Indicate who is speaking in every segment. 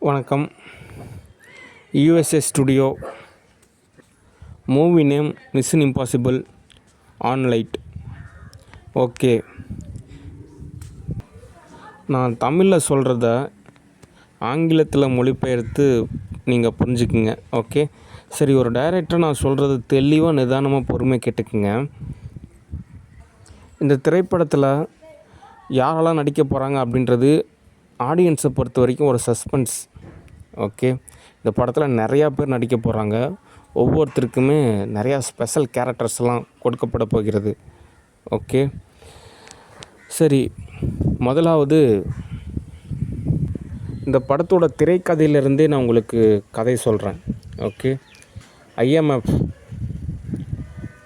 Speaker 1: வணக்கம். USA studio. Movie name mission impossible ஆன்லைட். Okay, நான் தமிழில் சொல்கிறத ஆங்கிலத்தில் மொழிபெயர்த்து நீங்கள் புரிஞ்சுக்குங்க. ஓகே, சரி. ஒரு டைரக்டர் நான் சொல்கிறது தெளிவாக நிதானமாக பொறுமையாக கேட்டுக்குங்க. இந்த திரைப்படத்தில் யாரெல்லாம் நடிக்க போகிறாங்க அப்படின்றது ஆடியன்ஸை பொறுத்த வரைக்கும் ஒரு சஸ்பென்ஸ். ஓகே, இந்த படத்தில் நிறையா பேர் நடிக்க போகிறாங்க. ஒவ்வொருத்தருக்குமே நிறையா ஸ்பெஷல் கேரக்டர்ஸ்லாம் கொடுக்கப்பட போகிறது. ஓகே, சரி. முதலாவது, இந்த படத்தோட திரைக்கதையிலிருந்தே நான் உங்களுக்கு கதை சொல்கிறேன். ஓகே, ஐஎம்எஃப்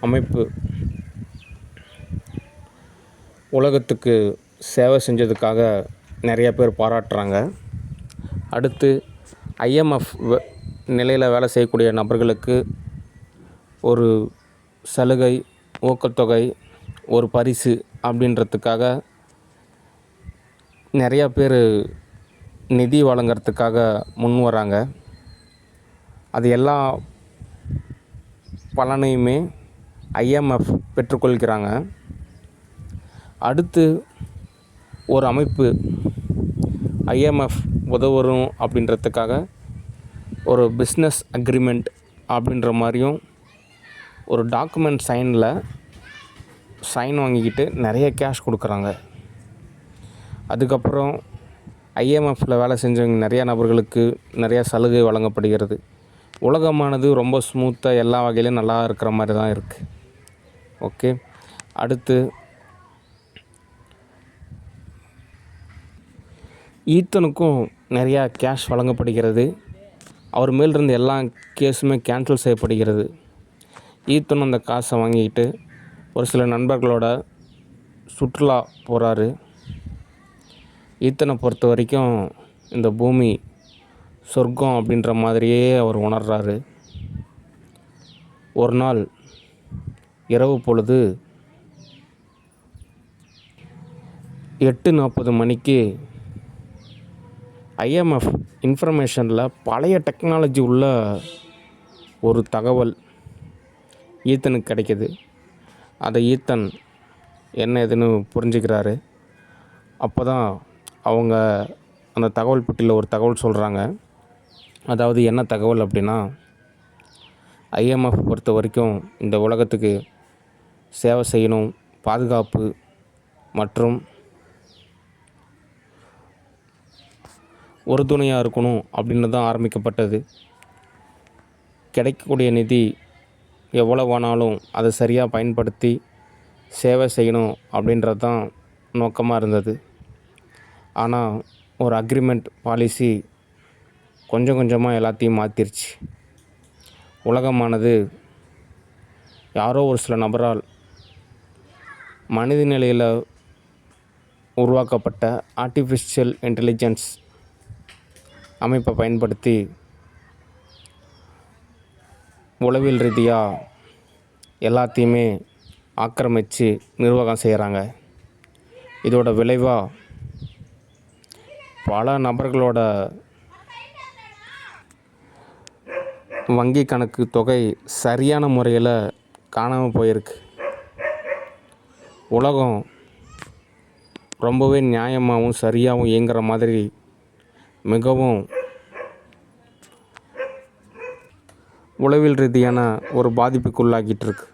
Speaker 1: அமைப்பு உலகத்துக்கு சேவை செஞ்சதுக்காக நிறைய பேர் பாராட்டுறாங்க. அடுத்து ஐஎம்எஃப் நிலையில் வேலை செய்யக்கூடிய நபர்களுக்கு ஒரு சலுகை, ஊக்கத்தொகை, ஒரு பரிசு அப்படின்றதுக்காக நிறையா பேர் நிதி வழங்கிறதுக்காக முன் வராங்க. அது எல்லா பலனையுமே ஐஎம்எஃப் பெற்றுக்கொள்கிறாங்க. அடுத்து ஒரு அமைப்பு ஐஎம்எஃப் உதவரும் அப்படின்றதுக்காக ஒரு பிஸ்னஸ் அக்ரிமெண்ட் அப்படின்ற மாதிரியும் ஒரு டாக்குமெண்ட் சைன் வாங்கிக்கிட்டு நிறைய கேஷ் கொடுக்குறாங்க. அதுக்கப்புறம் ஐஎம்எஃப்பில் வேலை செஞ்சவங்க நிறையா நபர்களுக்கு நிறையா சலுகை வழங்கப்படுகிறது. உலகமானது ரொம்ப ஸ்மூத்தாக எல்லா வகையிலும் நல்லா இருக்கிற மாதிரி தான் இருக்குது. ஓகே, அடுத்து ஈத்தனுக்கும் நிறையா கேஷ் வழங்கப்படுகிறது. அவர் மேலிருந்து எல்லா கேஸுமே கேன்சல் செய்யப்படுகிறது. ஈத்தன் அந்த காசை வாங்கிக்கிட்டு ஒரு சில நண்பர்களோட சுற்றுலா போகிறாரு. ஈத்தனை பொறுத்த வரைக்கும் இந்த பூமி சொர்க்கம் அப்படின்ற மாதிரியே அவர் உணர்றாரு. ஒரு நாள் இரவு பொழுது 8:40 மணிக்கு ஐஎம்எஃப் இன்ஃபர்மேஷனில் பழைய டெக்னாலஜி உள்ள ஒரு தகவல் ஈத்தனுக்கு கிடைக்கிது. அதை ஈத்தன் என்ன ஏதுன்னு புரிஞ்சுக்கிறாரு. அப்போ தான் அவங்க அந்த தகவல் பெட்டியில் ஒரு தகவல் சொல்கிறாங்க. அதாவது என்ன தகவல் அப்படின்னா, ஐஎம்எஃப் பொறுத்த வரைக்கும் இந்த உலகத்துக்கு சேவை செய்யணும், பாதுகாப்பு மற்றும் உறுதுணையாக இருக்கணும் அப்படின்னு தான் ஆரம்பிக்கப்பட்டது. கிடைக்கக்கூடிய நிதி எவ்வளவானாலும் அதை சரியாக பயன்படுத்தி சேவை செய்யணும் அப்படின்றது தான் நோக்கமாக இருந்தது. ஆனால் ஒரு அக்ரிமெண்ட் பாலிசி கொஞ்சம் கொஞ்சமாக எல்லாத்தையும் மாற்றிருச்சு. உலகமானது யாரோ ஒரு சில நபரால் மனித நிலையில் உருவாக்கப்பட்ட ஆர்டிஃபிஷியல் இன்டெலிஜென்ஸ் அமைப்பை பயன்படுத்தி உளவியல் ரீதியாக எல்லாத்தையுமே ஆக்கிரமித்து நிர்வாகம் செய்கிறாங்க. இதோட விளைவாக பல நபர்களோட வங்கி கணக்கு தொகை சரியான முறையில் காணாமல் போயிருக்கு. உலகம் ரொம்பவே நியாயமாகவும் சரியாகவும் இயங்குகிற மாதிரி மிகவும் உளவியல் ரீதியான ஒரு பாதிப்புக்குள்ளாகிட்டு இருக்கு.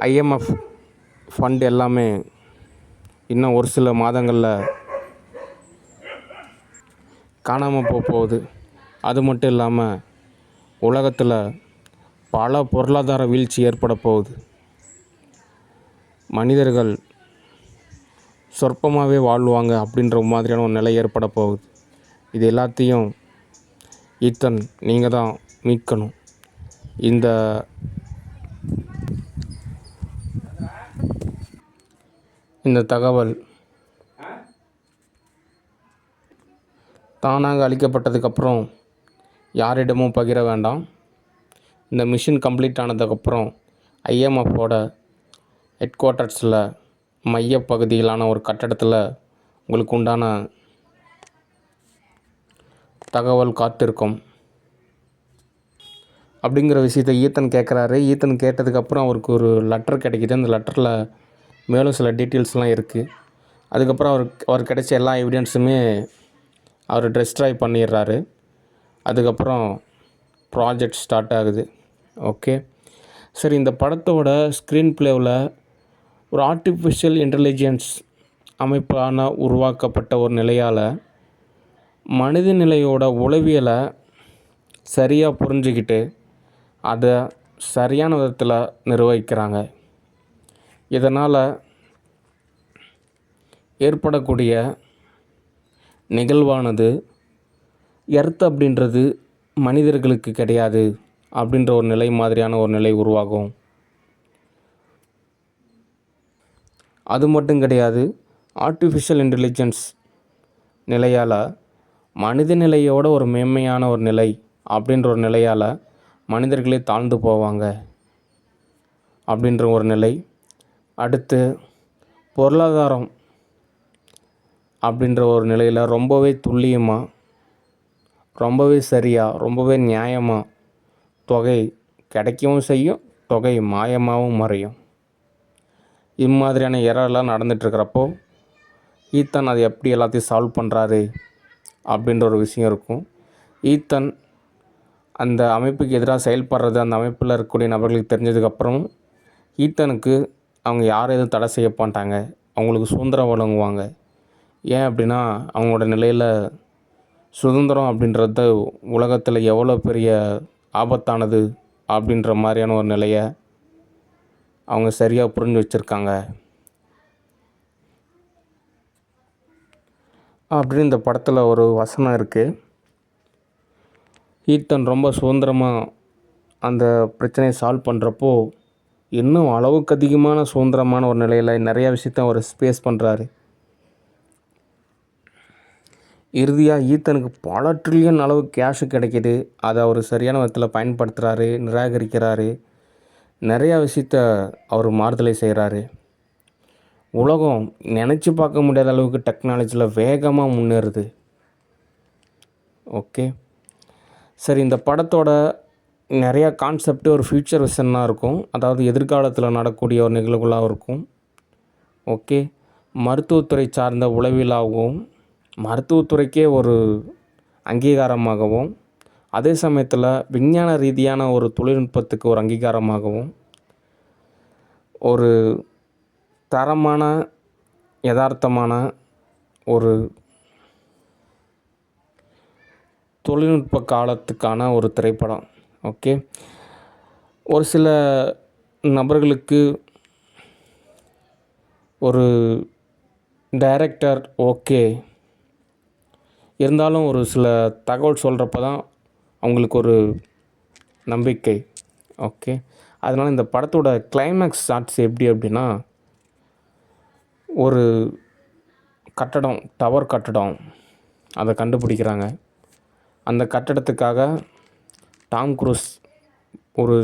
Speaker 1: ஐஎம்எஃப் ஃபண்ட் எல்லாமே இன்னும் ஒரு சில மாதங்களில் காணாமல் போகுது. அது மட்டும் இல்லாமல் உலகத்தில் பல பொருளாதார வீழ்ச்சி ஏற்பட போகுது. மனிதர்கள் சொற்பமாகவே வாழ்வாங்க அப்படின்ற மாதிரியான ஒரு நிலை ஏற்பட போகுது. இது எல்லாத்தையும் ஈத்தன் நீங்கள் தான் மீட்கணும். இந்த தகவல் தானாக அளிக்கப்பட்டதுக்கப்புறம் யாரிடமும் பகிர வேண்டாம். இந்த மிஷன் கம்ப்ளீட் ஆனதுக்கப்புறம் ஐஎம்எஃப்போட ஹெட் குவார்ட்டர்ஸில் மையப்பகுதியிலான ஒரு கட்டடத்தில் உங்களுக்கு உண்டான தகவல் காத்திருக்கும் அப்படிங்கிற விஷயத்தை ஈத்தன் கேட்குறாரு. ஈத்தன் கேட்டதுக்கப்புறம் அவருக்கு ஒரு லெட்டர் கிடைக்கிது. அந்த லெட்டரில் மேலும் சில டீட்டெயில்ஸ்லாம் இருக்குது. அதுக்கப்புறம் அவர் கிடைச்ச எல்லா எவிடன்ஸுமே அவர் டெஸ்ட்ராய் பண்ணிடுறாரு. அதுக்கப்புறம் ப்ராஜெக்ட் ஸ்டார்ட் ஆகுது. ஓகே, சரி, இந்த படத்தோட ஸ்க்ரீன் ப்ளேவில் ஒரு ஆர்டிஃபிஷியல் இன்டெலிஜென்ஸ் அமைப்பான உருவாக்கப்பட்ட ஒரு நிலையால் மனித நிலையோட உளவியலை சரியாக புரிஞ்சுக்கிட்டு அதை சரியான விதத்தில் நிர்வகிக்கிறாங்க. இதனால் ஏற்படக்கூடிய நிகழ்வானது எர்த் அப்படின்றது மனிதர்களுக்கு கிடையாது அப்படின்ற ஒரு நிலை மாதிரியான ஒரு நிலை உருவாகும். அது மட்டும் கிடையாது, ஆர்டிஃபிஷியல் இன்டெலிஜென்ஸ் நிலையால் மனித நிலையோட ஒரு மேன்மையான ஒரு நிலை அப்படின்ற ஒரு நிலையால் மனிதர்களே தாழ்ந்து போவாங்க அப்படின்ற ஒரு நிலை. அடுத்து பொருளாதாரம் அப்படின்ற ஒரு நிலையில் ரொம்பவே துல்லியமாக, ரொம்பவே சரியாக, ரொம்பவே நியாயமாக தொகை கிடைக்கவும் செய்யும், தொகை மாயமாகவும் மறையும். இம்மாதிரியான எரர்லாம் நடந்துகிட்ருக்கிறப்போ ஈத்தன் அதை எப்படி எல்லாத்தையும் சால்வ் பண்ணுறாரு அப்படின்ற ஒரு விஷயம் இருக்கும். ஈத்தன் அந்த அமைப்புக்கு எதிராக செயல்படுறது அந்த அமைப்பில் இருக்கக்கூடிய நபர்களுக்கு தெரிஞ்சதுக்கப்புறம் ஈத்தனுக்கு அவங்க யாரும் எதுவும் தடை செய்ய மாட்டாங்க, அவங்களுக்கு சுதந்திரம் வழங்குவாங்க. ஏன் அப்படின்னா அவங்களோட நிலையில் சுதந்திரம் அப்படின்றது உலகத்தில் எவ்வளோ பெரிய ஆபத்தானது அப்படின்ற மாதிரியான ஒரு நிலையை அவங்க சரியாக புரிஞ்சு வச்சுருக்காங்க அப்படின்னு இந்த படத்தில் ஒரு வசனம் இருக்குது. ஈத்தன் ரொம்ப சுதந்திரமாக அந்த பிரச்சனையை சால்வ் பண்ணுறப்போ இன்னும் அளவுக்கு அதிகமான சுதந்திரமான ஒரு நிலையில் நிறையா விஷயத்த அவர் ஸ்பேஸ் பண்ணுறாரு. இறுதியாக ஈத்தனுக்கு பல ட்ரில்லியன் அளவு கேஷு கிடைக்கிது. அதை அவர் சரியான விதத்தில் பயன்படுத்துகிறாரு, நிராகரிக்கிறாரு, நிறையா விஷயத்த அவர் மாறுதலை செய்கிறாரு. உலகம் நினச்சி பார்க்க முடியாத அளவுக்கு டெக்னாலஜியில் வேகமாக முன்னேறுது. ஓகே, சரி, இந்த படத்தோட நிறையா கான்செப்ட் ஒரு ஃப்யூச்சர் விஷனாக இருக்கும். அதாவது எதிர்காலத்தில் நடக்கக்கூடிய ஒரு நிகழ்வுகளாக இருக்கும். ஓகே, மருத்துவத்துறை சார்ந்த உளவியலாகவும் மருத்துவத்துறைக்கே ஒரு அங்கீகாரமாகவும் அதே சமயத்தில் விஞ்ஞான ரீதியான ஒரு தொழில்நுட்பத்துக்கு ஒரு அங்கீகாரமாகவும் ஒரு தரமான யதார்த்தமான ஒரு தொழில்நுட்ப காலத்துக்கான ஒரு திரைப்படம். ஓகே, ஒரு சில நபர்களுக்கு ஒரு டைரக்டர் ஓகே இருந்தாலும் ஒரு சில தகவல் சொல்கிறப்ப தான் அவங்களுக்கு ஒரு நம்பிக்கை. ஓகே, அதனால் இந்த படத்தோட கிளைமேக்ஸ் ஷாட்ஸ் எப்படி அப்படின்னா, ஒரு கட்டடம், டவர் கட்டடம் அதை கண்டுபிடிக்கிறாங்க. அந்த கட்டடத்துக்காக டாம் குரூஸ் ஒரு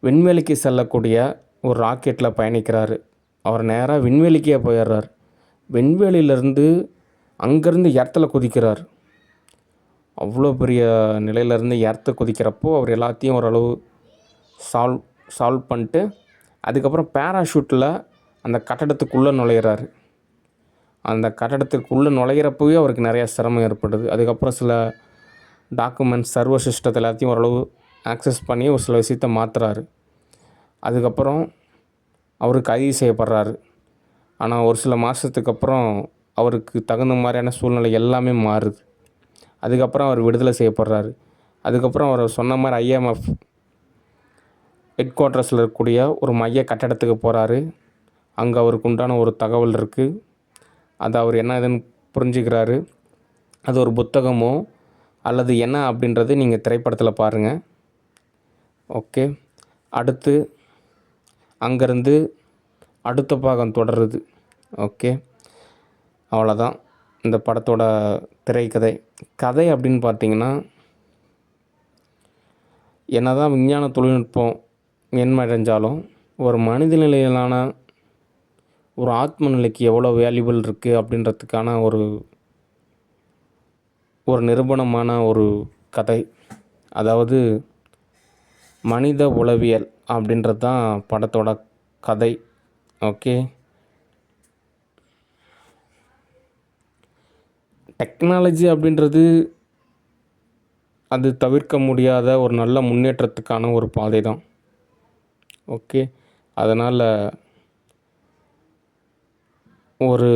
Speaker 1: விண்வெளிக்கு செல்லக்கூடிய ஒரு ராக்கெட்டில் பயணிக்கிறாரு. அவர் நேராக விண்வெளிக்கே போயிடுறார். விண்வெளியிலேருந்து அங்கேருந்து எர்த்தில் குதிக்கிறார். அவ்வளோ பெரிய நிலையிலேருந்து எர்த்து குதிக்கிறப்போ அவர் எல்லாத்தையும் ஓரளவு சால்வ் பண்ணிட்டு அதுக்கப்புறம் பேராஷூட்டில் அந்த கட்டடத்துக்குள்ளே நுழையிறாரு. அந்த கட்டடத்துக்குள்ளே நுழையிறப்பவே அவருக்கு நிறையா சிரமம் ஏற்படுது. அதுக்கப்புறம் சில டாக்குமெண்ட்ஸ் சர்வர் சிஸ்டத்தை எல்லாத்தையும் ஓரளவு ஆக்சஸ் பண்ணி ஒரு சில விஷயத்தை மாற்றுறாரு. அதுக்கப்புறம் அவர் கைது செய்யப்படுறாரு. ஆனால் ஒரு சில மாதத்துக்கு அப்புறம் அவருக்கு தகுந்த மாதிரியான சூழ்நிலை எல்லாமே மாறுது. அதுக்கப்புறம் அவர் விடுதலை செய்யப்படுறாரு. அதுக்கப்புறம் அவர் சொன்ன மாதிரி ஐஎம்எஃப் ஹெட் குவார்ட்டர்ஸில் இருக்கக்கூடிய ஒரு மைய கட்டடத்துக்கு போகிறாரு. அங்கே அவருக்கு உண்டான ஒரு தகவல் இருக்குது. அதை அவர் என்ன இதுன்னு புரிஞ்சுக்கிறாரு. அது ஒரு புத்தகமோ அல்லது என்ன அப்படின்றது நீங்கள் திரைப்படத்தில் பாருங்கள். ஓகே, அடுத்து அங்கேருந்து அடுத்த பாகம் தொடருது. ஓகே, அவ்வளோதான் இந்த படத்தோட திரைக்கதை. கதை அப்படின்னு பார்த்தீங்கன்னா, என்ன தான் விஞ்ஞான தொழில்நுட்பம் மேன்மடைஞ்சாலும் ஒரு மனித நிலையிலான ஒரு ஆத்ம நிலைக்கு எவ்வளோ வேல்யூபிள் இருக்குது அப்படின்றதுக்கான ஒரு ஒரு நிரூபணமான ஒரு கதை. அதாவது மனித உளவியல் அப்படின்றது தான் படத்தோட கதை. ஓகே. டெக்னாலஜி அப்படின்றது அது தவிர்க்க முடியாத ஒரு நல்ல முன்னேற்றத்துக்கான ஒரு பாதை தான். ஓகே. அதனால் ஒரு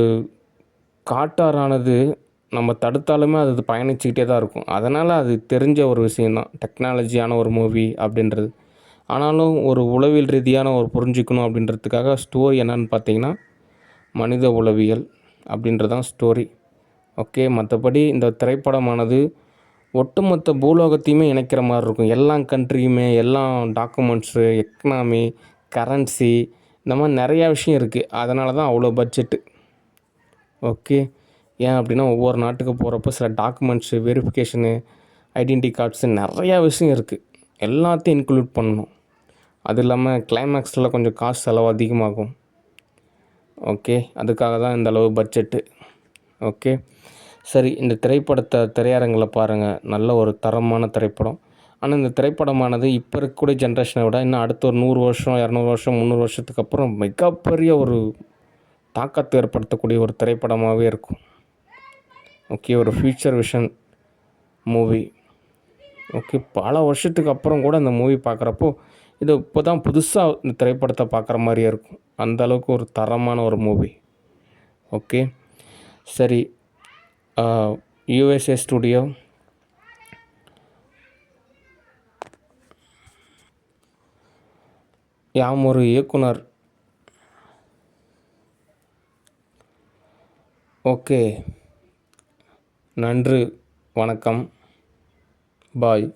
Speaker 1: காட்டாறானது நம்ம தடுத்தாலுமே அது பயணிச்சுக்கிட்டே தான் இருக்கும். அதனால் அது தெரிஞ்ச ஒரு விஷயந்தான் டெக்னாலஜியான ஒரு மூவி அப்படின்றது. ஆனாலும் ஒரு உளவியல் ரீதியான ஒரு புரிஞ்சுக்கணும் அப்படின்றதுக்காக ஸ்டோரி என்னன்னு பார்த்தீங்கன்னா, மனித உளவியல் அப்படின்றது தான் ஸ்டோரி. ஓகே. மற்றபடி இந்த திரைப்படமானது ஒட்டுமொத்த பூலோகத்தையுமே இணைக்கிற மாதிரி இருக்கும். எல்லா கண்ட்ரியுமே, எல்லா டாக்குமெண்ட்ஸு, எக்கனாமி, கரன்சி, இந்த மாதிரி நிறையா விஷயம் இருக்குது. அதனால தான் அவ்வளோ பட்ஜெட்டு. ஓகே. ஏன் அப்படின்னா ஒவ்வொரு நாட்டுக்கு போகிறப்போ சில டாக்குமெண்ட்ஸு, வெரிஃபிகேஷனு, ஐடென்டி கார்ட்ஸு நிறையா விஷயம் இருக்குது. எல்லாத்தையும் இன்க்ளூட் பண்ணணும். அது இல்லாமல் கிளைமேக்ஸில் கொஞ்சம் காசு செலவு அதிகமாகும். ஓகே. அதுக்காக தான் இந்த அளவு பட்ஜெட்டு. ஓகே. சரி, இந்த திரைப்படத்தை திரையரங்கில் பாருங்கள். நல்ல ஒரு தரமான திரைப்படம். ஆனால் இந்த திரைப்படமானது இப்போ இருக்கக்கூடிய ஜென்ரேஷனை விட இன்னும் அடுத்த ஒரு 100 வருஷம், 200 வருஷம், 300 வருஷத்துக்கு அப்புறம் மிகப்பெரிய ஒரு தாக்கத்தை ஏற்படுத்தக்கூடிய ஒரு திரைப்படமாகவே இருக்கும். ஓகே. ஒரு ஃப்யூச்சர் விஷன் மூவி. ஓகே. பல வருஷத்துக்கு அப்புறம் கூட இந்த மூவி பார்க்குறப்போ இது இப்போ தான் புதுசாக இந்த திரைப்படத்தை பார்க்குற மாதிரியே இருக்கும். அந்த அளவுக்கு ஒரு தரமான ஒரு மூவி. ஓகே. சரி, யுஎஸ்ஏ ஸ்டுடியோ யாம் ஒரு இயக்குனர். ஓகே. நன்றி, வணக்கம், பாய்.